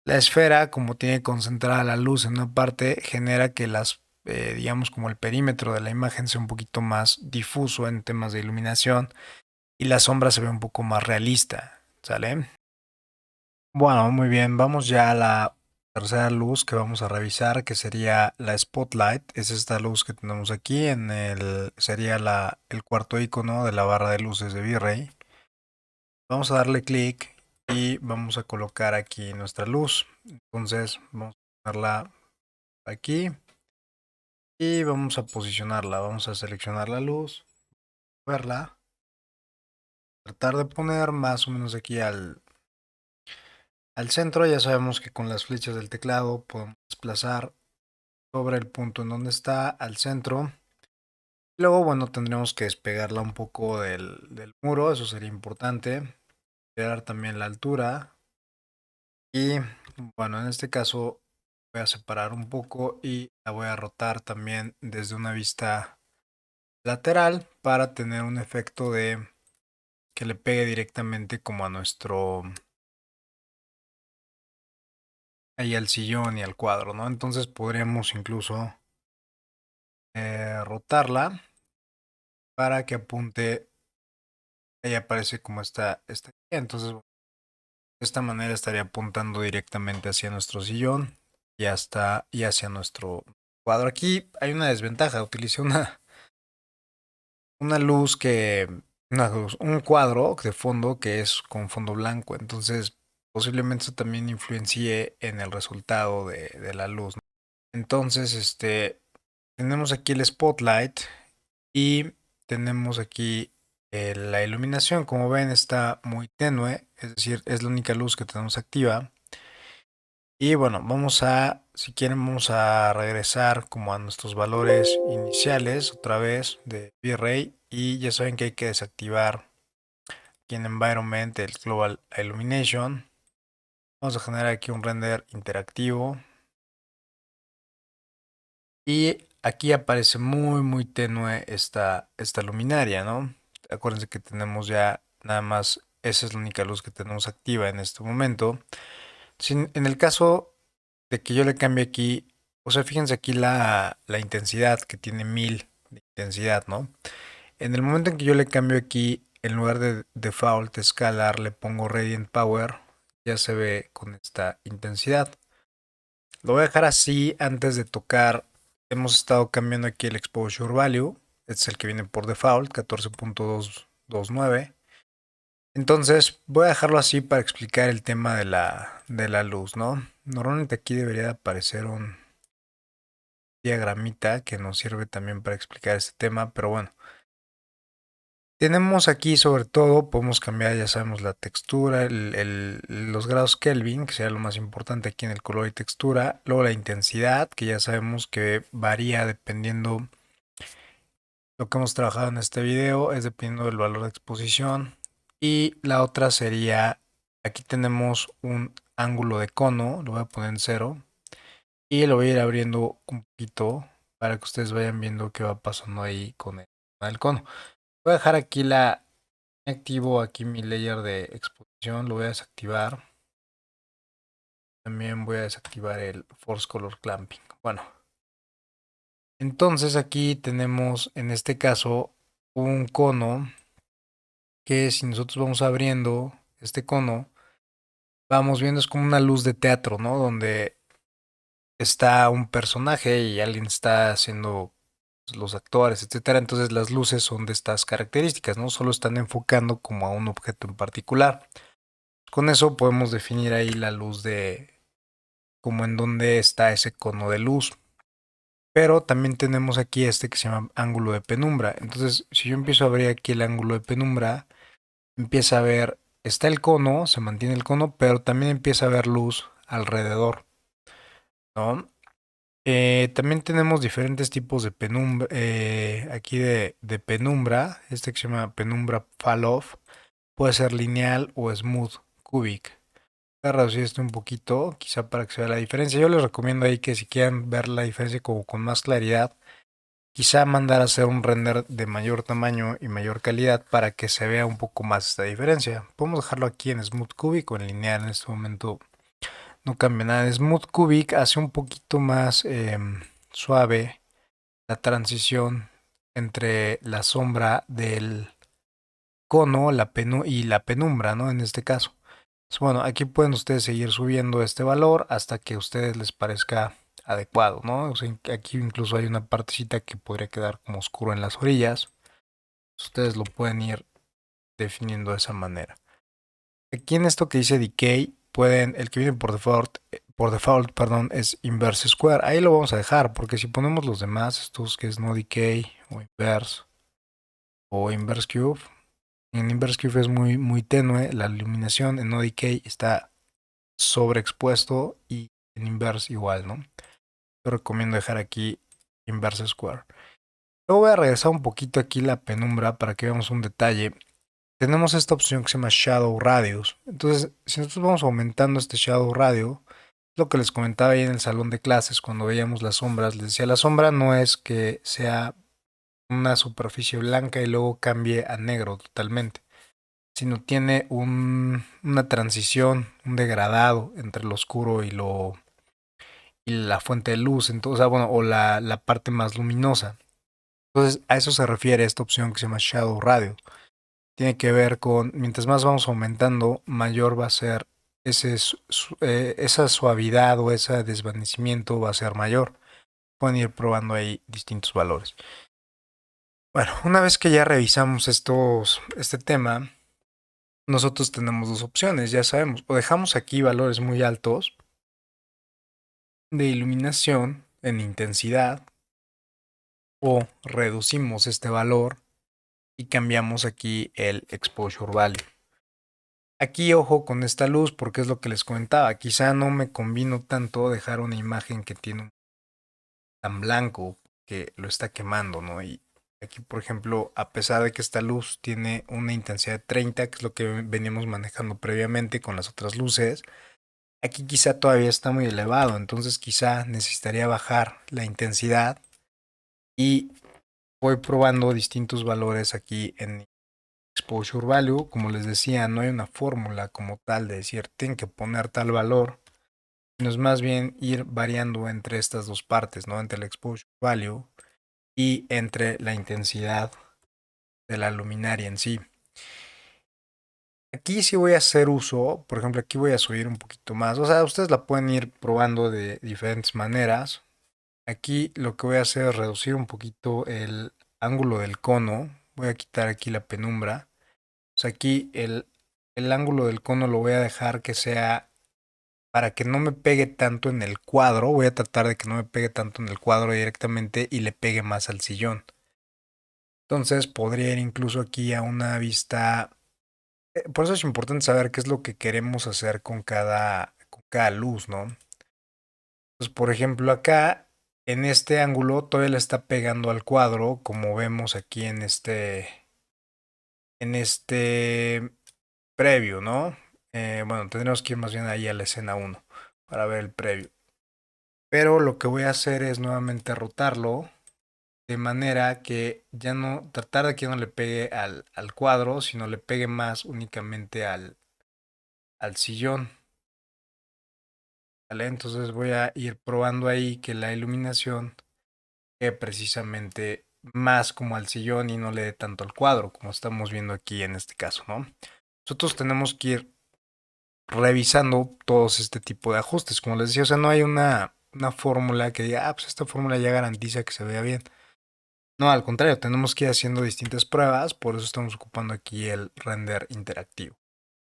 La esfera, como tiene concentrada la luz en una parte, genera que digamos como el perímetro de la imagen sea un poquito más difuso en temas de iluminación y la sombra se ve un poco más realista, ¿sale? Bueno, muy bien, vamos ya a la tercera luz que vamos a revisar, que sería la Spotlight. Es esta luz que tenemos aquí sería el cuarto icono de la barra de luces de V-Ray. Vamos a darle clic y vamos a colocar aquí nuestra luz. Entonces vamos a ponerla aquí y vamos a posicionarla. Vamos a seleccionar la luz, verla, tratar de poner más o menos aquí al centro. Ya sabemos que con las flechas del teclado podemos desplazar sobre el punto en donde está al centro. Luego, bueno, tendremos que despegarla un poco del muro, eso sería importante. Crear también la altura. Y bueno, en este caso voy a separar un poco y la voy a rotar también desde una vista lateral para tener un efecto de que le pegue directamente como a ahí al sillón y al cuadro, ¿no? Entonces podríamos incluso rotarla para que apunte, ahí aparece como esta guía. Entonces de esta manera estaría apuntando directamente hacia nuestro sillón y hacia nuestro cuadro. Aquí hay una desventaja, utilicé una luz un cuadro de fondo que es con fondo blanco, entonces posiblemente eso también influencie en el resultado de la luz, ¿no? Entonces, tenemos aquí el spotlight y tenemos aquí la iluminación. Como ven, está muy tenue, es decir, es la única luz que tenemos activa. Y bueno, si quieren, vamos a regresar como a nuestros valores iniciales otra vez de V-Ray. Y ya saben que hay que desactivar aquí en Environment el Global Illumination. Vamos a generar aquí un render interactivo. Y aquí aparece muy tenue esta luminaria, ¿no? Acuérdense que tenemos ya nada más, esa es la única luz que tenemos activa en este momento. En el caso de que yo le cambie aquí, o sea, fíjense aquí la intensidad que tiene 1000 de intensidad, ¿no? En el momento en que yo le cambio aquí, en lugar de default escalar, le pongo Radiant Power, ya se ve con esta intensidad. Lo voy a dejar así antes de tocar. Hemos estado cambiando aquí el Exposure Value, este es el que viene por default, 14.229. Entonces voy a dejarlo así para explicar el tema de la luz, ¿no? Normalmente aquí debería de aparecer un diagramita que nos sirve también para explicar este tema, pero bueno. Tenemos aquí sobre todo, podemos cambiar, ya sabemos, la textura, los grados Kelvin, que sería lo más importante aquí en el color y textura. Luego la intensidad, que ya sabemos que varía dependiendo lo que hemos trabajado en este video, es dependiendo del valor de exposición. Y la otra sería, aquí tenemos un ángulo de cono, lo voy a poner en 0. Y lo voy a ir abriendo un poquito para que ustedes vayan viendo qué va pasando ahí con el cono. Voy a dejar aquí activo aquí mi layer de exposición, lo voy a desactivar. También voy a desactivar el Force Color Clamping. Bueno, entonces aquí tenemos en este caso un cono que si nosotros vamos abriendo este cono, vamos viendo es como una luz de teatro, ¿no? Donde está un personaje y alguien está haciendo los actores, etcétera. Entonces las luces son de estas características, ¿no? Solo están enfocando como a un objeto en particular. Con eso podemos definir ahí la luz de como en dónde está ese cono de luz. Pero también tenemos aquí este que se llama ángulo de penumbra. Entonces, si yo empiezo a abrir aquí el ángulo de penumbra, empieza a ver, está el cono, se mantiene el cono, pero también empieza a ver luz alrededor, ¿no? También tenemos diferentes tipos de penumbra, aquí de penumbra, este que se llama penumbra fall-off, puede ser lineal o smooth cubic. Voy a reducir esto un poquito, quizá para que se vea la diferencia. Yo les recomiendo ahí que si quieren ver la diferencia como con más claridad, quizá mandar a hacer un render de mayor tamaño y mayor calidad para que se vea un poco más esta diferencia. Podemos dejarlo aquí en Smooth Cubic o en lineal en este momento. No cambia nada. En Smooth Cubic hace un poquito más suave la transición entre la sombra del cono y la penumbra, ¿no? En este caso. Bueno, aquí pueden ustedes seguir subiendo este valor hasta que a ustedes les parezca adecuado, ¿no? O sea, aquí incluso hay una partecita que podría quedar como oscuro en las orillas. Ustedes lo pueden ir definiendo de esa manera. Aquí en esto que dice decay, el que viene por default, perdón, es inverse square. Ahí lo vamos a dejar, porque si ponemos los demás, estos que es no decay o inverse cube, en inverse cube es muy tenue la iluminación, en no decay está sobreexpuesto y en inverse igual, ¿no? Yo recomiendo dejar aquí inverse square. Luego voy a regresar un poquito aquí la penumbra para que veamos un detalle. Tenemos esta opción que se llama Shadow Radius. Entonces, si nosotros vamos aumentando este Shadow Radio, lo que les comentaba ahí en el salón de clases cuando veíamos las sombras, les decía, la sombra no es que sea una superficie blanca y luego cambie a negro totalmente, sino tiene una transición, un degradado entre lo oscuro y la fuente de luz, entonces, o sea, bueno, o la parte más luminosa. Entonces, a eso se refiere esta opción que se llama Shadow Radio. Tiene que ver con, mientras más vamos aumentando, mayor va a ser esa suavidad o ese desvanecimiento va a ser mayor. Pueden ir probando ahí distintos valores. Bueno, una vez que ya revisamos este tema, nosotros tenemos dos opciones, ya sabemos. O dejamos aquí valores muy altos de iluminación en intensidad, o reducimos este valor y cambiamos aquí el exposure value. Aquí ojo con esta luz porque es lo que les comentaba. Quizá no me convino tanto dejar una imagen que tiene un tan blanco que lo está quemando, ¿no? Y aquí, por ejemplo, a pesar de que esta luz tiene una intensidad de 30, que es lo que veníamos manejando previamente con las otras luces, aquí quizá todavía está muy elevado. Entonces quizá necesitaría bajar la intensidad y voy probando distintos valores aquí en exposure value. Como les decía, no hay una fórmula como tal de decir tienen que poner tal valor, sino es más bien ir variando entre estas dos partes, ¿no? Entre el exposure value y entre la intensidad de la luminaria en sí. Aquí sí voy a hacer uso, por ejemplo, aquí voy a subir un poquito más. O sea, ustedes la pueden ir probando de diferentes maneras. Aquí lo que voy a hacer es reducir un poquito el ángulo del cono. Voy a quitar aquí la penumbra. O sea, aquí el ángulo del cono lo voy a dejar que sea para que no me pegue tanto en el cuadro. Voy a tratar de que no me pegue tanto en el cuadro directamente y le pegue más al sillón. Entonces podría ir incluso aquí a una vista. Por eso es importante saber qué es lo que queremos hacer con cada luz, ¿no? Entonces, por ejemplo, acá en este ángulo todavía le está pegando al cuadro, como vemos aquí en este previo, ¿no? Bueno, tendremos que ir más bien ahí a la escena uno para ver el previo. Pero lo que voy a hacer es nuevamente rotarlo de manera que ya no, tratar de que no le pegue al cuadro, sino le pegue más únicamente al sillón. ¿Vale? Entonces voy a ir probando ahí que la iluminación quede precisamente más como al sillón y no le dé tanto al cuadro, como estamos viendo aquí en este caso, ¿no? Nosotros tenemos que ir revisando todos este tipo de ajustes. Como les decía, o sea, no hay una fórmula que diga, pues esta fórmula ya garantiza que se vea bien. No, al contrario, tenemos que ir haciendo distintas pruebas, por eso estamos ocupando aquí el render interactivo.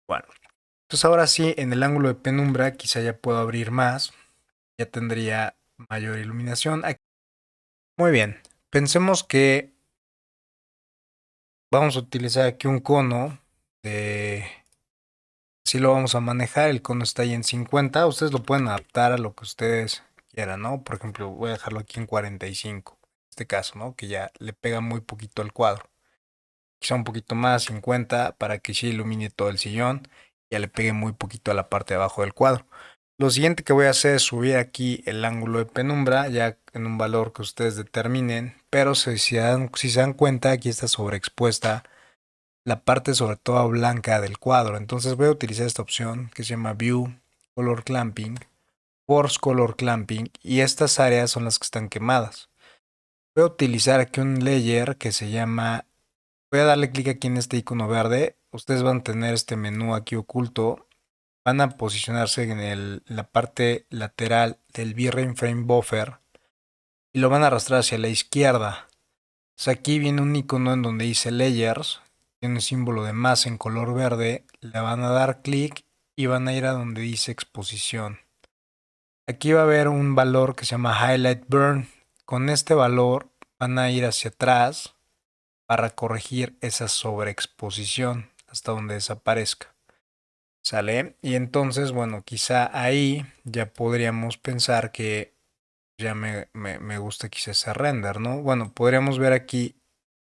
Bueno, entonces ahora sí, en el ángulo de penumbra quizá ya puedo abrir más, ya tendría mayor iluminación. Muy bien, pensemos que vamos a utilizar aquí un cono de... Si lo vamos a manejar, el cono está ahí en 50, ustedes lo pueden adaptar a lo que ustedes quieran, ¿no? Por ejemplo, voy a dejarlo aquí en 45, en este caso, ¿no? Que ya le pega muy poquito al cuadro. Quizá un poquito más, 50, para que sí ilumine todo el sillón, ya le pegue muy poquito a la parte de abajo del cuadro. Lo siguiente que voy a hacer es subir aquí el ángulo de penumbra, ya en un valor que ustedes determinen, pero si se dan cuenta, aquí está sobreexpuesta la parte sobre todo blanca del cuadro. Entonces voy a utilizar esta opción que se llama View Color Clamping, Force Color Clamping, y estas áreas son las que están quemadas. Voy a utilizar aquí un layer que se llama, voy a darle clic aquí en este icono verde, ustedes van a tener este menú aquí oculto, van a posicionarse en la parte lateral del V-Ray Frame Buffer y lo van a arrastrar hacia la izquierda. Entonces aquí viene un icono en donde dice Layers, tiene un símbolo de más en color verde, le van a dar clic y van a ir a donde dice exposición. Aquí va a haber un valor que se llama Highlight Burn. Con este valor van a ir hacia atrás para corregir esa sobreexposición hasta donde desaparezca. ¿Sale? Y entonces, bueno, quizá ahí ya podríamos pensar que ya me gusta quizá ese render, ¿no? Bueno, podríamos ver aquí,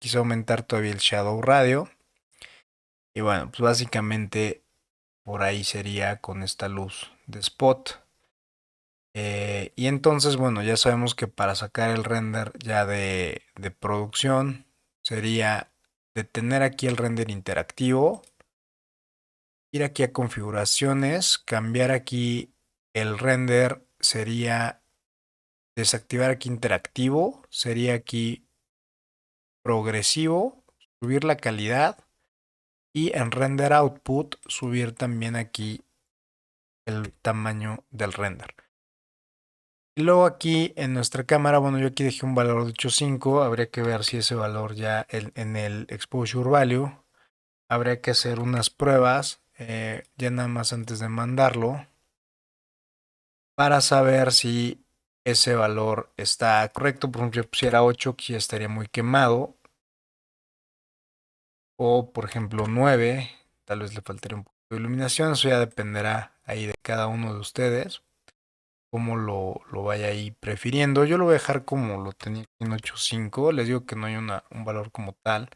quizá aumentar todavía el Shadow Radio. Y bueno, pues básicamente por ahí sería con esta luz de spot. Y entonces, bueno, ya sabemos que para sacar el render ya de producción sería detener aquí el render interactivo, ir aquí a configuraciones, cambiar aquí el render, sería desactivar aquí interactivo, sería aquí progresivo, subir la calidad y en render output subir también aquí el tamaño del render. Y luego aquí en nuestra cámara, bueno, yo aquí dejé un valor de 8.5, habría que ver si ese valor ya en el exposure value, habría que hacer unas pruebas, ya nada más antes de mandarlo, para saber si ese valor está correcto. Por ejemplo, si era 8, que ya estaría muy quemado, o por ejemplo 9, tal vez le faltaría un poco de iluminación, eso ya dependerá ahí de cada uno de ustedes, cómo lo vaya ahí prefiriendo. Yo lo voy a dejar como lo tenía en 8.5, les digo que no hay un valor como tal.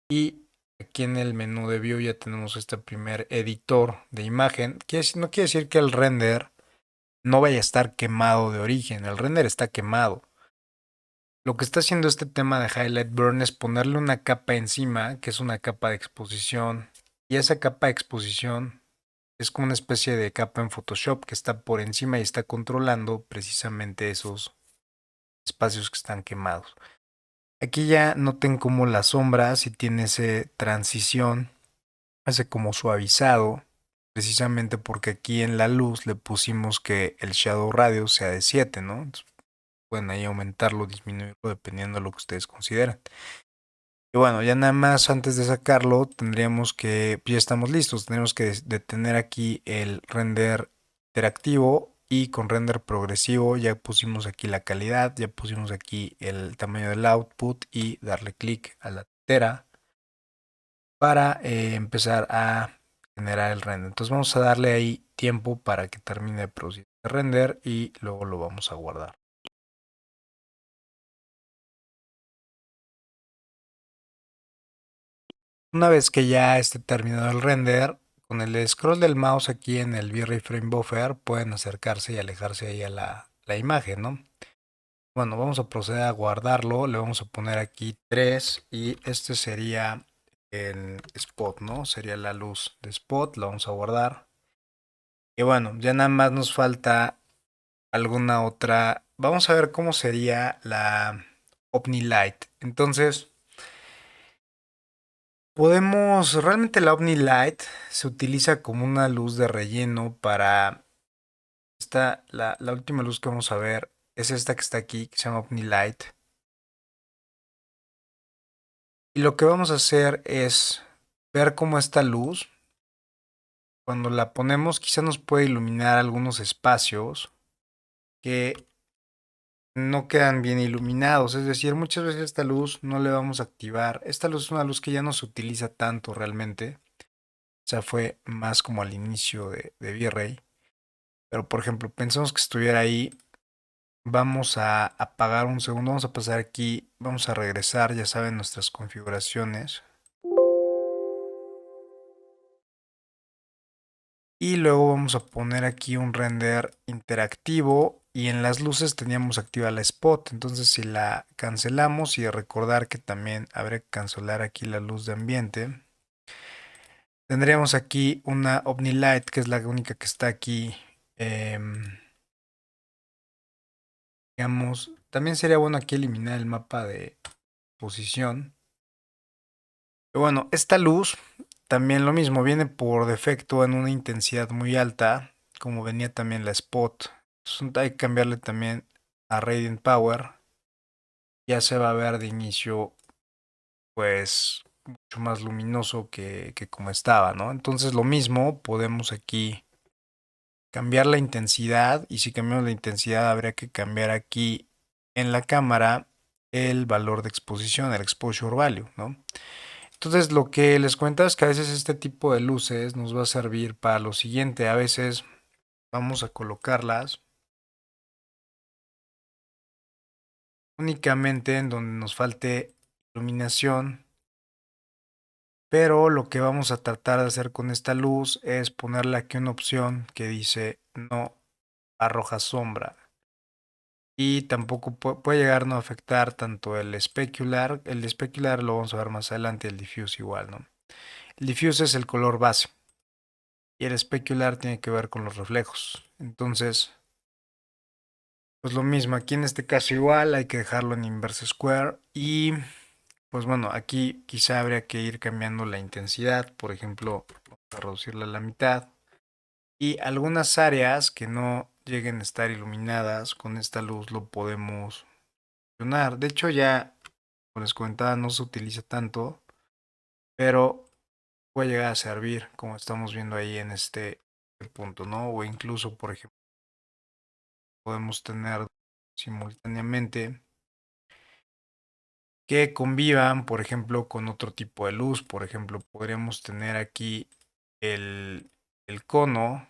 Y aquí en el menú de View ya tenemos este primer editor de imagen, que no quiere decir que el render no vaya a estar quemado de origen, el render está quemado. Lo que está haciendo este tema de Highlight Burn es ponerle una capa encima, que es una capa de exposición, y esa capa de exposición es como una especie de capa en Photoshop que está por encima y está controlando precisamente esos espacios que están quemados. Aquí ya noten como la sombra, si tiene ese transición, hace como suavizado, precisamente porque aquí en la luz le pusimos que el shadow radio sea de 7, ¿no? Entonces, pueden ahí aumentarlo, disminuirlo, dependiendo de lo que ustedes consideren. Y bueno, ya nada más antes de sacarlo, tendríamos que, ya estamos listos, tenemos que detener aquí el render interactivo y con render progresivo ya pusimos aquí la calidad, ya pusimos aquí el tamaño del output y darle clic a la tera para empezar a generar el render. Entonces vamos a darle ahí tiempo para que termine de producir el render y luego lo vamos a guardar. Una vez que ya esté terminado el render, con el scroll del mouse aquí en el V-Ray Frame Buffer pueden acercarse y alejarse ahí a la la imagen, ¿no? Bueno, vamos a proceder a guardarlo. Le vamos a poner aquí 3 y este sería el spot, ¿no? Sería la luz de spot. Lo vamos a guardar. Y bueno, ya nada más nos falta alguna otra. Vamos a ver cómo sería la OmniLight. Entonces, realmente la OmniLight se utiliza como una luz de relleno para la última luz que vamos a ver es esta que está aquí, que se llama OmniLight. Y lo que vamos a hacer es ver cómo esta luz, cuando la ponemos, quizá nos puede iluminar algunos espacios que no quedan bien iluminados. Es decir, muchas veces esta luz no le vamos a activar. Esta luz es una luz que ya no se utiliza tanto realmente. O sea, fue más como al inicio de V-Ray. Pero por ejemplo, pensamos que estuviera ahí. Vamos a apagar un segundo. Vamos a pasar aquí. Vamos a regresar, ya saben, nuestras configuraciones. Y luego vamos a poner aquí un render interactivo y en las luces teníamos activa la spot. Entonces si la cancelamos y recordar que también habrá que cancelar aquí la luz de ambiente. Tendríamos aquí una OmniLight que es la única que está aquí. Digamos, también sería bueno aquí eliminar el mapa de posición. Y bueno, esta luz también lo mismo, viene por defecto en una intensidad muy alta, como venía también la spot. Entonces hay que cambiarle también a Radiant Power. Ya se va a ver de inicio, pues, mucho más luminoso que como estaba, ¿no? Entonces lo mismo, podemos aquí cambiar la intensidad y si cambiamos la intensidad habría que cambiar aquí en la cámara el valor de exposición, el exposure value, ¿no? Entonces lo que les cuento es que a veces este tipo de luces nos va a servir para lo siguiente. A veces vamos a colocarlas únicamente en donde nos falte iluminación, pero lo que vamos a tratar de hacer con esta luz es ponerle aquí una opción que dice no arroja sombra. Y tampoco puede llegar no a afectar tanto el specular. El specular lo vamos a ver más adelante, el diffuse igual, ¿no? El diffuse es el color base. Y el specular tiene que ver con los reflejos. Entonces, pues lo mismo, aquí en este caso igual hay que dejarlo en inverse square. Y pues bueno, aquí quizá habría que ir cambiando la intensidad. Por ejemplo, vamos a reducirla a la mitad. Y algunas áreas que no lleguen a estar iluminadas con esta luz lo podemos funcionar. De hecho, ya, como les comentaba, no se utiliza tanto, pero puede llegar a servir, como estamos viendo ahí en este punto, ¿no? O incluso, por ejemplo, podemos tener simultáneamente que convivan, por ejemplo, con otro tipo de luz. Por ejemplo, podríamos tener aquí el cono,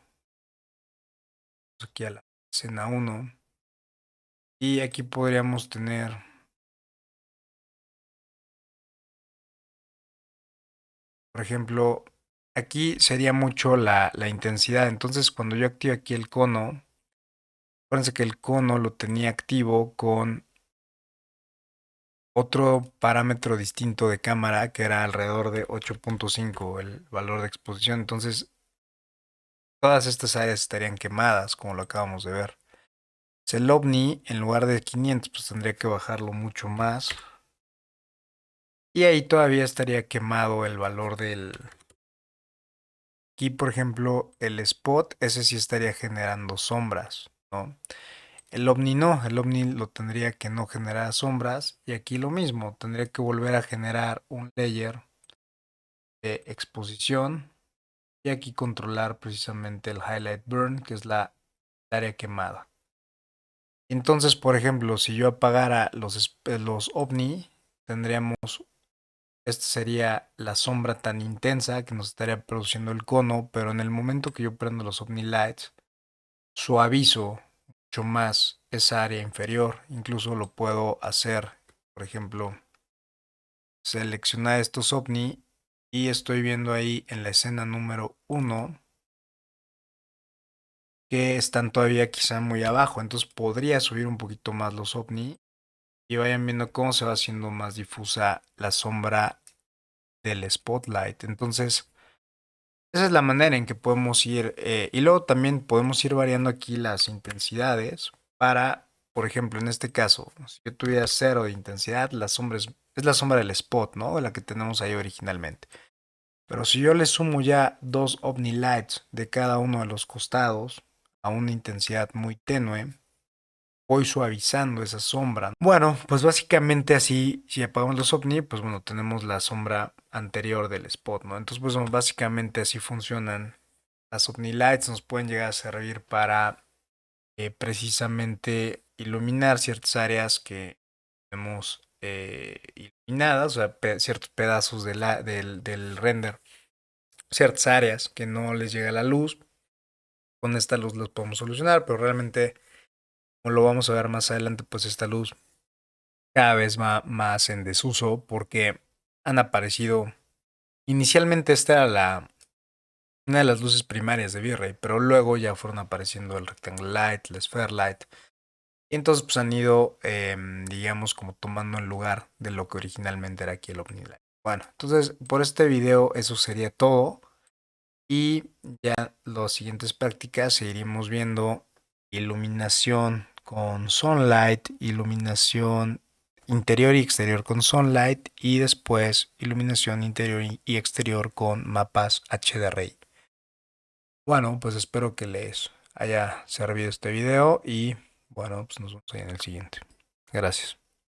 aquí a la escena 1, y aquí podríamos tener, por ejemplo, aquí sería mucho la intensidad. Entonces, cuando yo activo aquí el cono, acuérdense que el cono lo tenía activo con otro parámetro distinto de cámara que era alrededor de 8.5 el valor de exposición. Entonces, todas estas áreas estarían quemadas, como lo acabamos de ver. Si el OVNI, en lugar de 500, pues tendría que bajarlo mucho más. Y ahí todavía estaría quemado el valor del. Aquí, por ejemplo, el spot, ese sí estaría generando sombras, ¿no? El OVNI no, el OVNI lo tendría que no generar sombras. Y aquí lo mismo, tendría que volver a generar un layer de exposición. Y aquí controlar precisamente el highlight burn, que es la área quemada. Entonces, por ejemplo, si yo apagara los ovni, tendríamos, esta sería la sombra tan intensa que nos estaría produciendo el cono, pero en el momento que yo prendo los ovni lights, suavizo mucho más esa área inferior. Incluso lo puedo hacer, por ejemplo, seleccionar estos ovni y estoy viendo ahí en la escena número 1 que están todavía quizá muy abajo. Entonces podría subir un poquito más los ovni y vayan viendo cómo se va haciendo más difusa la sombra del spotlight. Entonces, esa es la manera en que podemos ir. Y luego también podemos ir variando aquí las intensidades para, por ejemplo, en este caso, si yo tuviera cero de intensidad, la sombra es la sombra del spot, ¿no? La que tenemos ahí originalmente. Pero si yo le sumo ya dos ovni lights de cada uno de los costados a una intensidad muy tenue, voy suavizando esa sombra. Bueno, pues básicamente así, si apagamos los ovni, pues bueno, tenemos la sombra anterior del spot, ¿no? Entonces, pues bueno, básicamente así funcionan las ovni lights. Nos pueden llegar a servir para precisamente iluminar ciertas áreas que tenemos iluminadas, o sea, ciertos pedazos del render, ciertas áreas que no les llega la luz. Con esta luz los podemos solucionar, pero realmente, como lo vamos a ver más adelante, pues esta luz cada vez va más en desuso porque han aparecido. Inicialmente esta era una de las luces primarias de V-Ray, pero luego ya fueron apareciendo el Rectangle Light, el Sphere Light. Y entonces pues han ido, digamos, como tomando el lugar de lo que originalmente era aquí el OmniLight. Bueno, entonces por este video eso sería todo. Y ya las siguientes prácticas seguiremos viendo iluminación con Sunlight, iluminación interior y exterior con Sunlight y después iluminación interior y exterior con mapas HDRI. Bueno, pues espero que les haya servido este video y bueno, pues nos vemos ahí en el siguiente. Gracias.